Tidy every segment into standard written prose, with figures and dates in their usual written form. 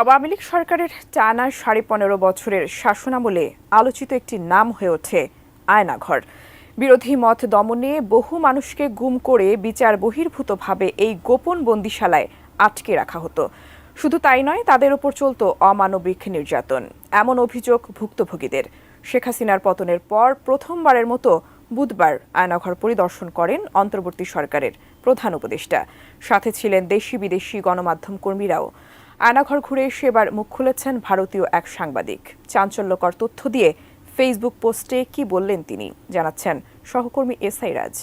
আওয়ামী লীগ সরকারের টানা ১৫.৫ বছরের শাসনামলে আলোচিত একটি নাম হয়ে ওঠে আয়নাঘর। বিরোধী মত দমনে বহু মানুষকে গুম করে বিচার বহির্ভূতভাবে এই গোপন বন্দিশালায় আটকে রাখা হতো। শুধু তাই নয়, তাদের ওপর চলত অমানবিক নির্যাতন। এমন অভিযোগ ভুক্তভোগীদের। শেখ হাসিনার পতনের পর প্রথমবারের মতো বুধবার আয়নাঘর পরিদর্শন করেন অন্তর্বর্তী সরকারের প্রধান উপদেষ্টা। সাথে ছিলেন দেশি বিদেশি গণমাধ্যম কর্মীরাও। আয়নাঘর ঘুরে এসে এবার মুখ খুলেছেন ভারতীয় এক সাংবাদিক। চাঞ্চল্যকর তথ্য দিয়ে ফেসবুক পোস্টে কি বললেন তিনি, জানাচ্ছেন সহকর্মী এসআই রাজ।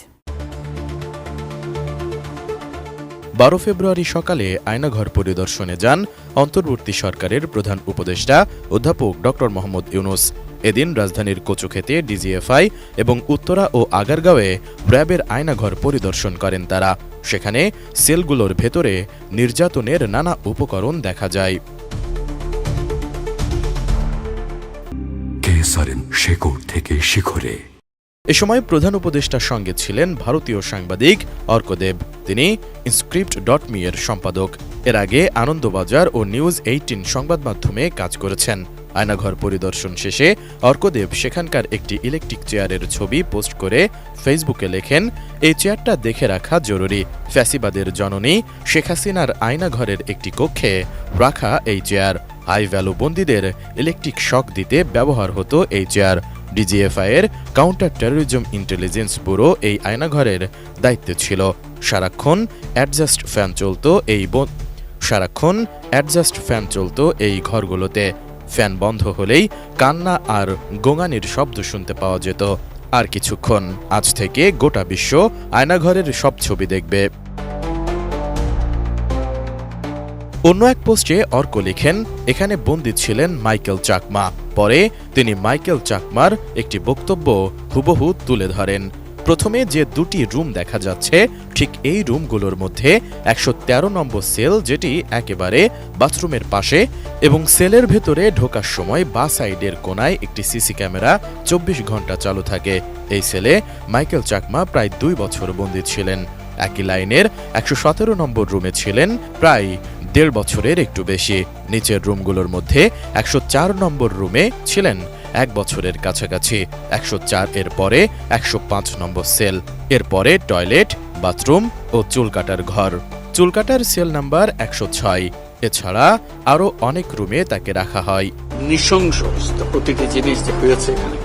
১২ ফেব্রুয়ারি সকালে আয়নাঘর পরিদর্শনে যান অন্তর্বর্তী সরকারের প্রধান উপদেষ্টা অধ্যাপক ড মোহাম্মদ ইউনুস। এদিন রাজধানীর কচুক্ষেতে ডিজিএফআই এবং উত্তরা ও আগারগাঁওয়ে র্যাবের আয়নাঘর পরিদর্শন করেন তারা। সেখানে সেলগুলোর ভেতরে নির্যাতনের নানা উপকরণ দেখা যায়। শেকড় থেকে শিখরে। এ সময় প্রধান উপদেষ্টার সঙ্গে ছিলেন ভারতীয় সাংবাদিক অর্কদেব। তিনি ইনস্ক্রিপ্ট.মি এর সম্পাদক। এর আগে আনন্দবাজার ও নিউজ 18 সংবাদ মাধ্যমে কাজ করেছেন। আয়নাঘর পরিদর্শন শেষে অর্কদেব সেখানকার একটি ইলেকট্রিক চেয়ারের ছবি পোস্ট করে ফেসবুকে লেখেন, এই চেয়ারটা দেখে রাখা জরুরি। ফ্যাসিবাদের জননী শেখ হাসিনার আয়নাঘরের একটি কক্ষে রাখা এই চেয়ার। হাই ভ্যালু বন্দীদের ইলেকট্রিক শক দিতে ব্যবহার হতো এই চেয়ার। ডিজিএফআইয়ের কাউন্টার টেরোরিজম ইন্টেলিজেন্স ব্যুরো এই আয়নাঘরের দায়িত্বে ছিল। সারাক্ষণ অ্যাডজাস্ট ফ্যান চলতো এই ঘরগুলোতে। ফ্যান বন্ধ হলেই কান্না আর গোঙানির শব্দ শুনতে পাওয়া যেত। আর কিছুক্ষণ, আজ থেকে গোটা বিশ্ব আয়নাঘরের সব ছবি দেখবে। অন্য এক পোস্টে অর্ক লিখেন, এখানে বন্দী ছিলেন মাইকেল চাকমা। পরে তিনি মাইকেল চাকমার একটি বক্তব্য হুবহু তুলে ধরেন। প্রথমে যে দুটি রুম দেখা যাচ্ছে, ঠিক এই রুমগুলোর মধ্যে ১১৩ নম্বর সেল, যেটি একেবারে বাথরুমের পাশে, এবং সেলের ভেতরে ঢোকার সময় বা সাইডের কোনায় একটি সিসি ক্যামেরা ২৪ ঘন্টা চালু থাকে। এই সেলে মাইকেল চাকমা প্রায় ২ বছর বন্দী ছিলেন। একই লাইনের ১১৭ নম্বর রুমে ছিলেন প্রায় ১.৫ বছরের একটু বেশি। নিচের রুমগুলোর মধ্যে ১০৪ নম্বর রুমে ছিলেন ১ বছরের কাছাকাছি। ১০৪ এর পরে ১০৫ নম্বর সেল। এরপরে টয়লেট, বাথরুম ও চুল কাটার ঘর। চুল কাটার সেল নাম্বার ১০৬। এছাড়া আরও অনেক রুমে তাকে রাখা হয়। নৃশংস প্রতিটি জিনিস হয়েছে এখানে।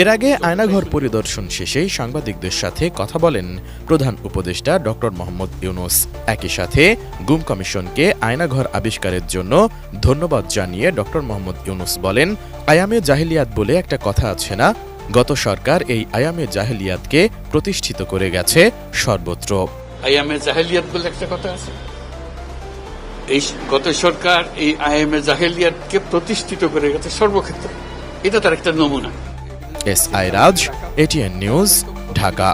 এর আগে আয়নাঘর পরিদর্শন শেষেই সাংবাদিকদের সাথে কথা বলেন প্রধান উপদেষ্টা ড মোহাম্মদ ইউনুস। একই সাথে গুম কমিশনকে আয়নাঘর আবিষ্কারের জন্য ধন্যবাদ জানিয়ে ড মোহাম্মদ ইউনুস বলেন, আয়ামে জাহেলিয়াত বলে একটা কথা আছে না? গত সরকার এই আয়ামে জাহেলিয়াতকে প্রতিষ্ঠিত করে গেছে সর্বত্র। আয়ামে জাহেলিয়াত বলে একটা কথা আছে। এই গত সরকার এই আয়ামে জাহেলিয়াতকে প্রতিষ্ঠিত করে গেছে সর্বক্ষেত্রে। এটা তার একটা নমুনা। এসআই রাজ, এটিএন নিউজ, ঢাকা।